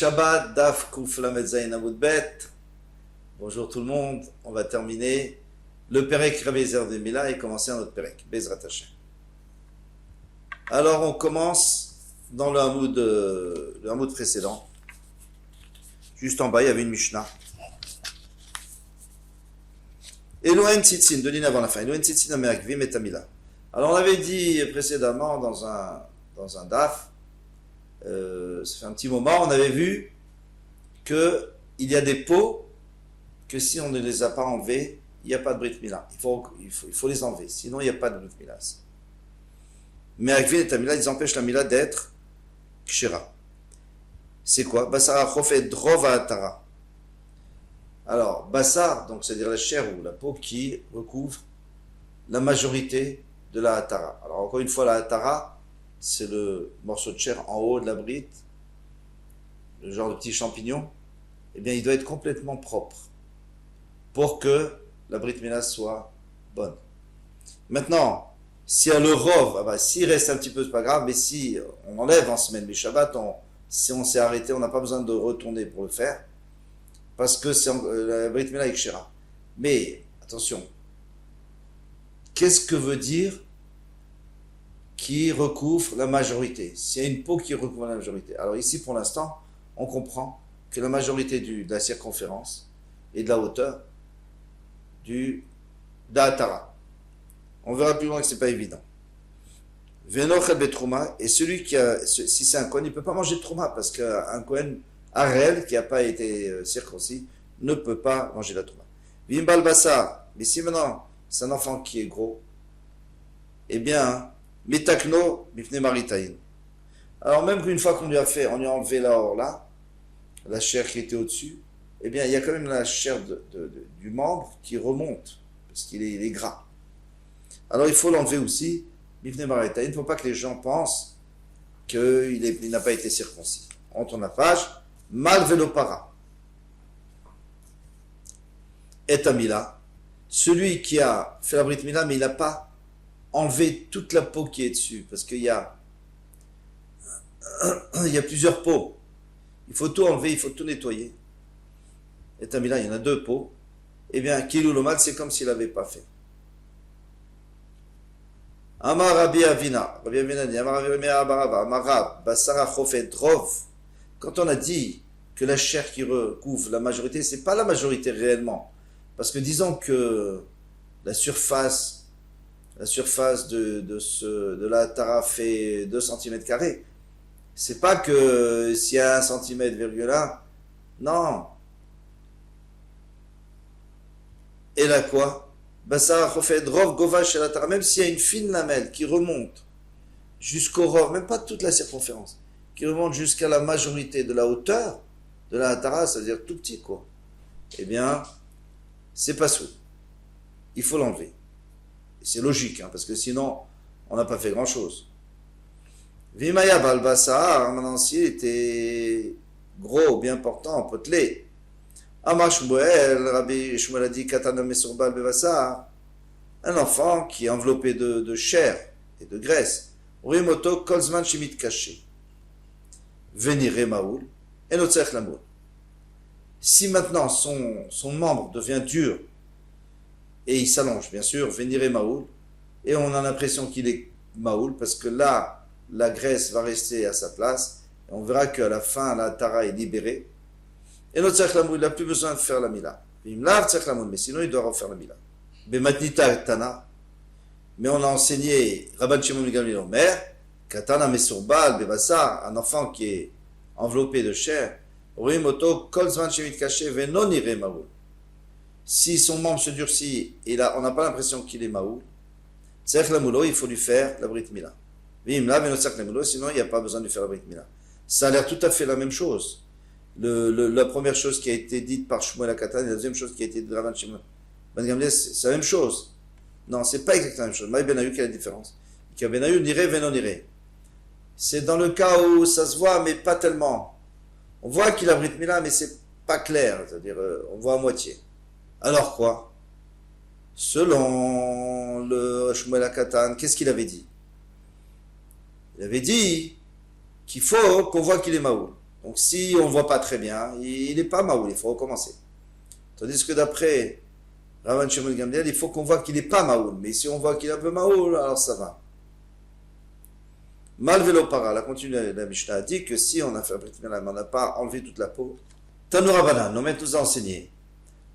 Shabbat, Daf Kuf Lamed Zayin Amud Bet. Bonjour tout le monde, on va terminer le Perek Rabbi Zer de Mila et commencer un autre Perek, Bezrat Hashem. Alors on commence dans le Hamoud précédent. Juste en bas, il y avait une Mishnah. Elohen Tzitzin, de l'île avant la fin. Elohen Tzitzin Amerkvim et Tamila. Alors on avait dit précédemment dans un Daf, ça fait un petit moment, on avait vu qu'il y a des pots que si on ne les a pas enlevés, il n'y a pas de Brit Mila. Il faut les enlever, sinon il n'y a pas de Brit Mila. Mais Akvin et Tamila, ils empêchent la Mila d'être Kshira. C'est quoi? Basara Chofet Drova Atara. Alors, Bassar, donc c'est-à-dire la chair ou la peau qui recouvre la majorité de la Atara. Alors encore une fois, la Atara, c'est le morceau de chair en haut de la brite, le genre de petit champignon. Eh bien, il doit être complètement propre pour que la brite mila soit bonne. Maintenant, s'il y a le rov, s'il reste un petit peu, c'est pas grave, mais si on enlève en semaine, les Shabbat, si on s'est arrêté, on n'a pas besoin de retourner pour le faire, parce que la brite mila est kshira. Mais, attention, qu'est-ce que veut dire qui recouvre la majorité? S'il y a une peau qui recouvre la majorité. Alors ici, pour l'instant, on comprend que la majorité de la circonférence et de la hauteur du d'Atara. On verra plus loin que ce n'est pas évident. Et celui qui a, si c'est un Kohen, il ne peut pas manger de Trouma, parce qu'un Kohen Harel qui n'a pas été circoncis ne peut pas manger la Trouma. Vimbal Bassa, mais si maintenant c'est un enfant qui est gros, eh bien, Metakno, Mifne Maritaïn. Alors même qu'une fois qu'on lui a fait, on lui a enlevé la chair qui était au-dessus, eh bien, il y a quand même la chair du membre qui remonte, parce qu'il est gras. Alors il faut l'enlever aussi, Mifne Maritaïn. Il ne faut pas que les gens pensent qu'il n'a pas été circoncis. On tourne la page, Mal Velopara. Et Tamila, celui qui a fait la Brit Mila, mais il n'a pas enlevé toute la peau qui est dessus, parce qu'il y a plusieurs peaux. Il faut tout enlever, il faut tout nettoyer. Et Tamila, il y en a deux peaux. Eh bien, Kilou Lomal, c'est comme s'il n'avait pas fait. Amar Rabbi Avina, Rabbi Avina dit, Amar Rabbi Abaraba, Amar Rab, Basara Chofet Drov. Quand on a dit que la chair qui recouvre la majorité, c'est pas la majorité réellement. Parce que disons que la surface de la Tara fait 2 cm². C'est pas que s'il y a 1 cm,1, non. Et là quoi? Bassar Chofet Drov Govash chez la Tara, même s'il y a une fine lamelle qui remonte jusqu'au rov, même pas toute la circonférence, qui remonte jusqu'à la majorité de la hauteur de la Tara, c'est-à-dire tout petit quoi. Eh bien, c'est pas sous. Il faut l'enlever. C'est logique, parce que sinon, on n'a pas fait grand-chose. Vimaya Balbassar, maintenant s'il était gros, bien portant, potelé. Amar Shmuel, Rabbi Shmuel a dit Katana Mesurbal Bevassar, un enfant qui est enveloppé de chair et de graisse. Rimoto Kolzman Shimit caché. Venire Maoul, et Notzech Lamoul. Si maintenant son membre devient dur, et il s'allonge, bien sûr, Venire Maoul, et on a l'impression qu'il est Maoul, parce que là, la graisse va rester à sa place, et on verra qu'à la fin, la Tara est libérée, et notre Tzach Lamoul, il n'a plus besoin de faire la Mila. Mais sinon, il doit refaire la Mila. Bematnita Tana, mais on a enseigné, Rabban Shimon Gamliel Omer, Katana Mesurbal, Bevassar, un enfant qui est enveloppé de chair, Rimoto, Kolzman Shemit Kaché, Venonire Maoul. Si son membre se durcit et là on n'a pas l'impression qu'il est maoul, il faut lui faire la Brit Mila. Sinon il n'y a pas besoin de lui faire la Brit Mila. Ça a l'air tout à fait la même chose. La première chose qui a été dite par Shmuel HaKatan et la deuxième chose qui a été dite par Rabban Shimon Ben Gamliel, c'est la même chose. Non, c'est pas exactement la même chose. Maï Ben Ayou, quelle est la différence? Ben Ayou n'irait, Venon irait. C'est dans le cas où ça se voit, mais pas tellement. On voit qu'il a Brit Mila, mais c'est pas clair. C'est-à-dire, on voit à moitié. Alors quoi? Selon le Shmuel HaKatan, qu'est-ce qu'il avait dit? Il avait dit qu'il faut qu'on voit qu'il est maoul. Donc si on ne voit pas très bien, il n'est pas Maoul, il faut recommencer. Tandis que d'après Ravan Shmuel Gamliel, il faut qu'on voit qu'il n'est pas Maoul. Mais si on voit qu'il est un peu Maoul, alors ça va. Malvelo para, la continue la Mishnah a dit que si on a fait un Brit Mila, mais on n'a pas enlevé toute la peau, Tanoura Banan, nos maîtres nous a enseigné.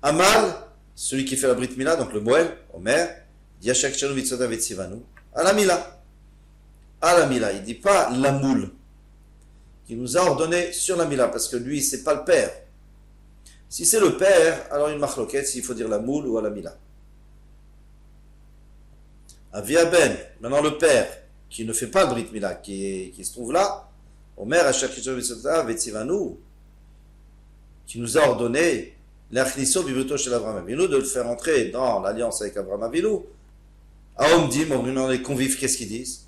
Amal, celui qui fait la Brit Mila, donc le Moël, Omer, Yashak Chanu Vitsoda Vetsivanu, à la Mila. À la Mila, il ne dit pas la moule, qui nous a ordonné sur la Mila, parce que lui, c'est pas le père. Si c'est le père, alors une marloquette, s'il faut dire la moule ou à la Mila. Avia Ben, maintenant le père, qui ne fait pas le Brit Mila, qui se trouve là, Omer, Yashak Chanu Vitsoda Vetsivanu, qui nous a ordonné l'Achnisso Bivuto chez l'Abraham Avinu, de le faire entrer dans l'alliance avec Abraham Avinu. Aomdim, on les convives, qu'est-ce qu'ils disent?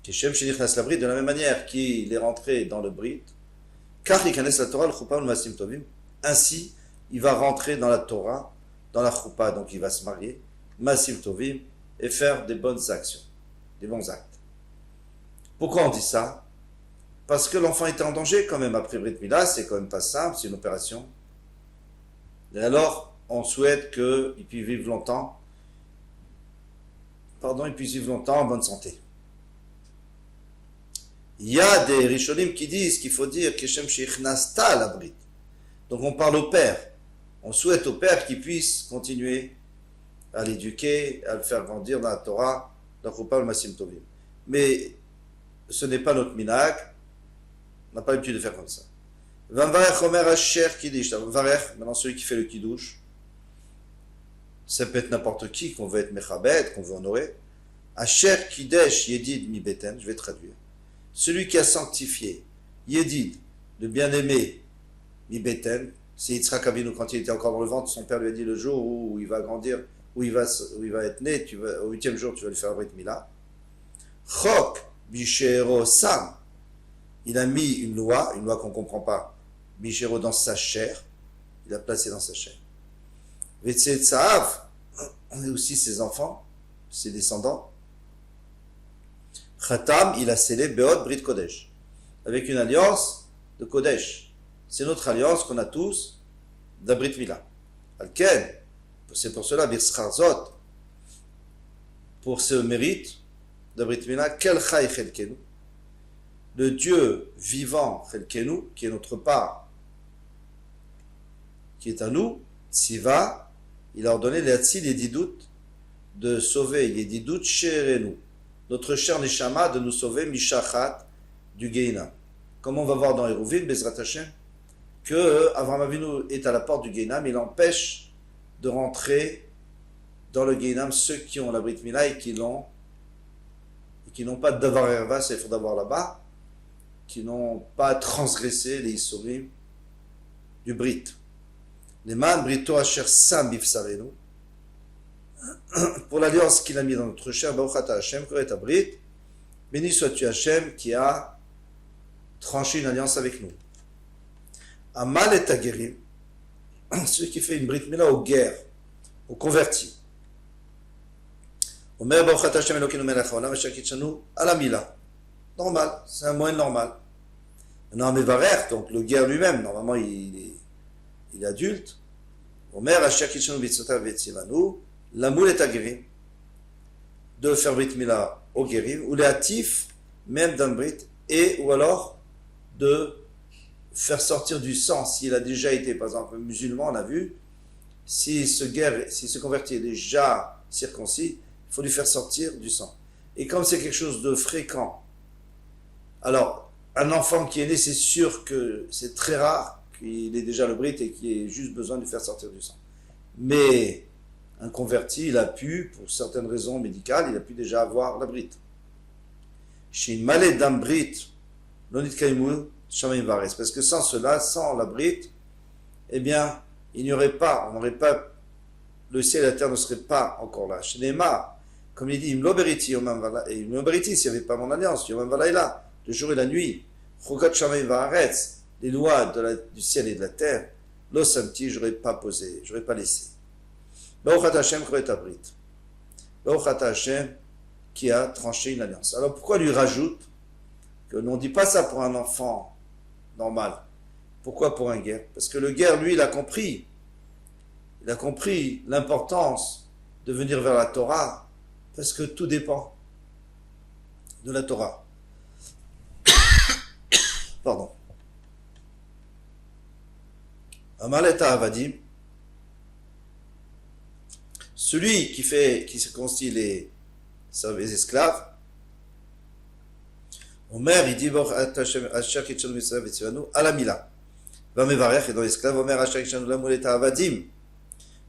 Keshem Shenichnas la Brit, de la même manière qu'il est rentré dans le Brit, car il connaît la Torah, le Choupa, le Masim Tovim. Ainsi, il va rentrer dans la Torah, dans la Choupa, donc il va se marier, Masim Tovim, et faire des bonnes actions, des bons actes. Pourquoi on dit ça? Parce que l'enfant était en danger quand même après Brit Mila, c'est quand même pas simple, c'est une opération. Et alors, on souhaite qu'il puisse vivre longtemps, en bonne santé. Il y a des Rishonim qui disent qu'il faut dire Keshem Shechnasta la Brit. Donc on parle au père. On souhaite au père qu'il puisse continuer à l'éduquer, à le faire grandir dans la Torah, dans le Masim Tovim. Mais ce n'est pas notre minhag. On n'a pas l'habitude de faire comme ça. Vanvarech Omer Asher Kiddush. Vanvarech, maintenant celui qui fait le Kiddush. Ça peut être n'importe qui qu'on veut être Mechabed, qu'on veut honorer. Asher Kiddush Yedid Mi Beten, je vais traduire. Celui qui a sanctifié Yedid, le bien-aimé Mi Beten, c'est Yitzhak Avinu quand il était encore dans le ventre, son père lui a dit le jour où il va grandir, où il va être né, au 8e jour tu vas lui faire Brit Mila. Chok Bishero Sam. Il a mis une loi qu'on ne comprend pas, Bishero dans sa chair, il a placé dans sa chair. Vetsetzahav, on est aussi ses enfants, ses descendants. Khatam, il a scellé Beot Brit Kodesh, avec une alliance de Kodesh. C'est notre alliance qu'on a tous d'Abrit Mila. Alken, c'est pour cela, Birschazot, pour ce mérite d'Abrit Mila, Kel Chai Chelkenu, le Dieu vivant, Chelkenu, qui est notre part, qui est à nous, Tziva, il a ordonné les Hatzil Yedidut de sauver Yedidut Sherenu, notre cher Neshama, de nous sauver Mishachat du Gehinam. Comme on va voir dans Eruvin, Bezrat Hashem, que Avraham Avinu est à la porte du Gehinam, il empêche de rentrer dans le Gehinam ceux qui ont la Brit Mila et qui n'ont pas d'avar erva, c'est il faut d'avoir là-bas, qui n'ont pas transgressé les Isurim du Brit. Les man Brito Asher Sam Bifsarenu, pour l'alliance qu'il a mis dans notre chair, Baruch Hashem, Koret Abrit, béni sois-tu Hashem qui a tranché une alliance avec nous. Amal et Agerim, celui qui fait une Brit Mila aux guerres, aux convertis. Omer Baruch Hashem Elokeinu melech haolam asher kitshanu ala Mila. Normal, c'est un moyen normal. Maintenant, Mevarer, donc le guerre lui-même, normalement il est adulte. Omer asher kitshanu bitzotav vetzivanu. La moule est à guérir, de faire Brit Mila au guérir, ou les hâtifs, même d'un Brit, et ou alors de faire sortir du sang, s'il a déjà été, par exemple, musulman, on a vu, s'il se convertit est déjà circoncis, il faut lui faire sortir du sang. Et comme c'est quelque chose de fréquent, alors, un enfant qui est né, c'est sûr que c'est très rare qu'il ait déjà le Brit et qu'il ait juste besoin de lui faire sortir du sang. Mais un converti, il a pu, pour certaines raisons médicales, il a pu déjà avoir la Brit. Chez une malade d'un Brit, l'onit kaimou, Shamaim Vares, parce que sans cela, sans la Brit, eh bien, on n'aurait pas, le ciel et la terre ne seraient pas encore là. Chez Neymar, comme il dit, Imlo Beriti, et Imlo Beriti, s'il n'y avait pas mon alliance, Yomam Valaïla, le jour et la nuit, Chogat Shamaim Vares, les lois du ciel et de la terre, l'osamti, j'aurais pas laissé. Baruch Hashem Koret Abrit. Baruch Hashem qui a tranché une alliance. Alors pourquoi lui rajoute que l'on ne dit pas ça pour un enfant normal. Pourquoi pour un guerre? Parce que le guerre, lui, il a compris. Il a compris l'importance de venir vers la Torah, parce que tout dépend de la Torah. Pardon. Amaleta Avadim, celui qui circoncis les esclaves, Omer, il dit, à la Mila. Va mevarech, et dans l'esclave, Omer, Muleta Avadim,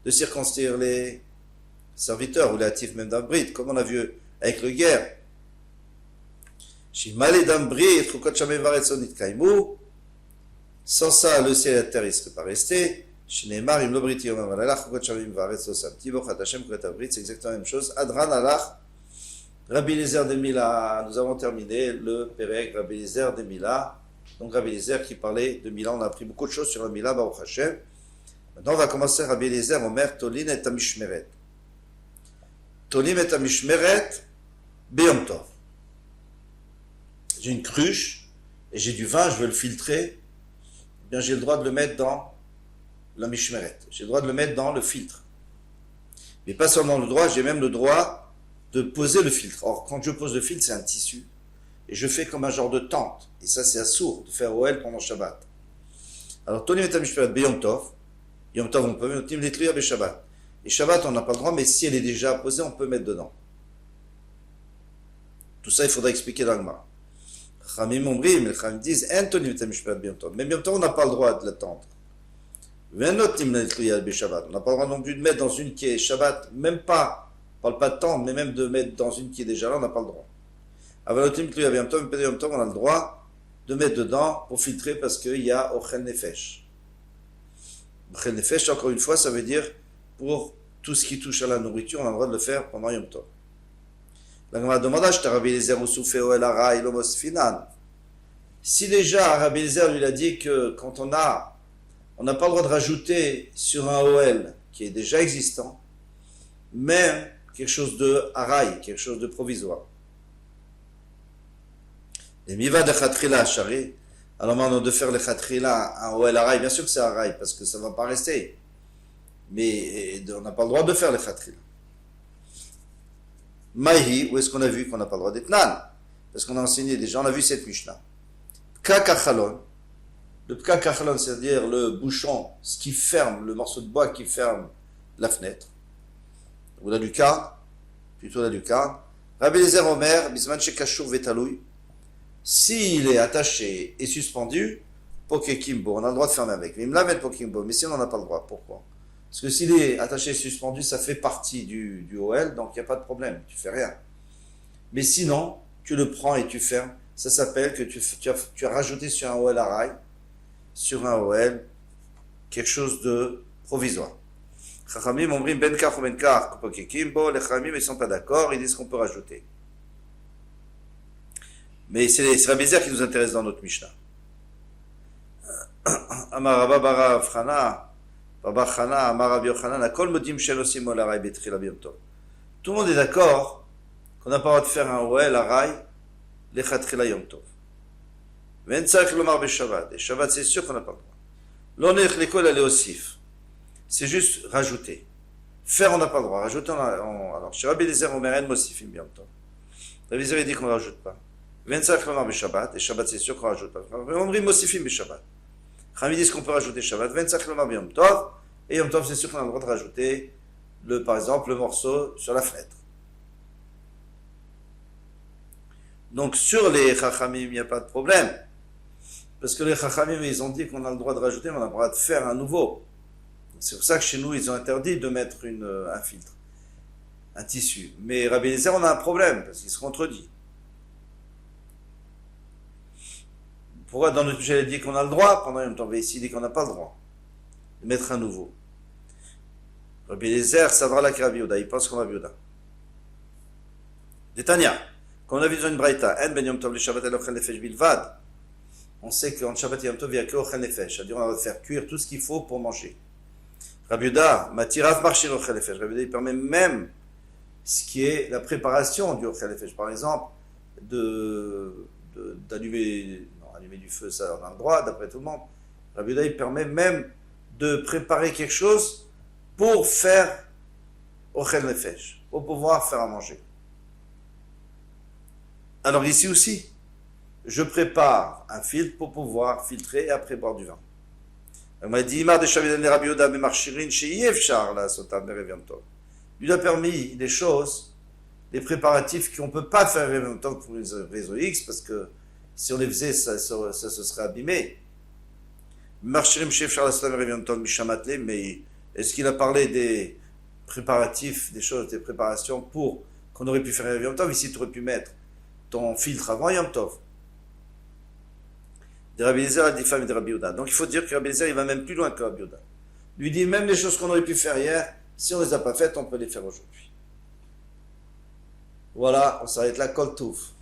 de circoncire les serviteurs ou les hâtifs même d'un bride, comme on a vu avec le guerre. Sans ça, le ciel et la terre ne seraient pas restés. C'est exactement la même chose. Adran alach, Rabbi Eliezer de Mila. Nous avons terminé le Pérec Rabbi Eliezer de Mila. Donc Rabbi Eliezer qui parlait de Mila. On a appris beaucoup de choses sur la Mila, Baruch Hashem. Maintenant, on va commencer Rabbi Eliezer, Omer, Tolin et Amishmeret. Tolin et Amishmeret, Beyom Tov. J'ai une cruche et j'ai du vin, je veux le filtrer. Eh bien, j'ai le droit de le mettre dans la mishmeret. J'ai le droit de le mettre dans le filtre. Mais pas seulement le droit, j'ai même le droit de poser le filtre. Or, quand je pose le filtre, c'est un tissu. Et je fais comme un genre de tente. Et ça, c'est assourd de faire OL pendant Shabbat. Alors, Tony Meta Mishmeret, Beyom Tov. Yom Tov, on peut mettre l'étruire avec Shabbat. Et Shabbat, on n'a pas le droit, mais si elle est déjà posée, on peut mettre dedans. Tout ça, il faudra expliquer dans le Gemara. Chamim Ombrim, les Chamim disent, Anthony Meta Mishmeret, Beyom Tov. Mais Beyom Tov, on n'a pas le droit de l'attendre. On n'a pas le droit non plus de mettre dans une qui est Shabbat, même pas, on ne parle pas de tendre, mais même de mettre dans une qui est déjà là, on n'a pas le droit. Avalotim Tluya Beyom Tov, Beyom Tov, on a le droit de mettre dedans pour filtrer parce qu'il y a Ochel Nefesh. Ochel Nefesh, encore une fois, ça veut dire pour tout ce qui touche à la nourriture, on a le droit de le faire pendant Yom Tov. La Gemara demanda, je t'ai Rabbi Eliezer ou Souféo El Ara Ilomos Finan. Si déjà Rabbi Eliezer lui a dit que quand on n'a pas le droit de rajouter sur un OL qui est déjà existant, même quelque chose de haraï, quelque chose de provisoire. Les miva de khatrila shari, alors maintenant de faire le khatrila un OL haraï, bien sûr que c'est haraï parce que ça ne va pas rester, mais on n'a pas le droit de faire le khatrila. Maïhi, où est-ce qu'on a vu qu'on n'a pas le droit d'être nan? Parce qu'on a enseigné déjà, on a vu cette Mishnah. Kakachalon. Le pkakachalon, c'est-à-dire le bouchon, ce qui ferme, le morceau de bois qui ferme la fenêtre. Ou la lucarne, plutôt la lucarne. Rabbi Eliezer Omer, bisman shekashur vetalouy. S'il est attaché et suspendu, pokekimbo, on a le droit de fermer avec. Mais il me la met pokekimbo, mais si on n'en a pas le droit, pourquoi? Parce que s'il est attaché et suspendu, ça fait partie du OL, donc il n'y a pas de problème, tu fais rien. Mais sinon, tu le prends et tu fermes, ça s'appelle que tu as rajouté sur un OL à rail, sur un OL, quelque chose de provisoire. Chachamim omrim ben kach ou ben kach, pokekimbo, les chachamim ils sont pas d'accord, ils disent qu'on peut rajouter. Mais c'est Rabbi Eliezer qui nous intéresse dans notre Mishnah. Amar Rabba bara Frana. Tout le monde est d'accord qu'on n'a pas le droit de faire un OL à rail, les Khatrila Yom Tov. Et Shabbat, c'est sûr qu'on n'a pas le droit. L'école, elle est osif. C'est juste rajouter. Faire, on n'a pas le droit. Rajouter, alors, chez Rabbi Eliezer, on met rien de Mosifim Yom Tov. Rabbi Eliezer, il dit qu'on ne rajoute pas. Et Shabbat, c'est sûr qu'on ne rajoute pas. On dit Mosifim Shabbat. Chami disent qu'on peut rajouter Shabbat, 25 km Yom Tov, et Yom Tov, c'est sûr qu'on a le droit de rajouter, par exemple, le morceau sur la fenêtre. Donc, sur les Chachamim, il n'y a pas de problème. Parce que les Chachamim, ils ont dit qu'on a le droit de rajouter, mais on a le droit de faire un nouveau. C'est pour ça que chez nous, ils ont interdit de mettre un filtre, un tissu. Mais Rabbi Eliezer, on a un problème, parce qu'il se contredit. Pourquoi dans notre sujet, il dit qu'on a le droit, pendant Yom Tov, ici, il dit qu'on n'a pas le droit de mettre un nouveau. Rabbi Eliezer, Sadra la Rabbi Yehuda, il pense qu'on a Rabbi Yehuda. Détania, quand on a vu dans une braïta, En ben Yom Tov, le Shabbat et l'Ochel Nefesh Bilvad, on sait qu'en Shabbat et Yom Tov, il n'y a que Ochel Nefesh, c'est-à-dire on va faire cuire tout ce qu'il faut pour manger. Rabbi Yehuda, Matirav Marchir Ochel Nefesh, Rabbi Yehuda, il permet même ce qui est la préparation du Ochel Nefesh, par exemple, d'allumer allumer du feu, ça on a le droit, d'après tout le monde. Rabbi Yehuda, il permet même de préparer quelque chose pour faire Ochel Nefesh, pour pouvoir faire à manger. Alors ici aussi, je prépare un filtre pour pouvoir filtrer et après boire du vin. On m'a dit, Imar de Shavidan Rabbi Yehuda, mais Marchirin, chez Yevchar, là, Sotam, Mereviantov. Il a permis des choses, des préparatifs qu'on ne peut pas faire Mereviantov pour les raisons X, parce que si on les faisait, ça se serait abîmé. Marchirim, chez Yevchar, Sotam, Mereviantov, Mishamatle, mais est-ce qu'il a parlé des préparatifs, des choses, des préparations pour qu'on aurait pu faire Mereviantov? Ici, tu aurais pu mettre ton filtre avant Yom Tov. De Rabbi Eliezer a dit femme de Rabbi Yehuda. Donc il faut dire que Rabbi Eliezer il va même plus loin que Rabbi Yehuda. Lui dit même les choses qu'on aurait pu faire hier, si on ne les a pas faites, on peut les faire aujourd'hui. Voilà, on s'arrête là, Kol Touf.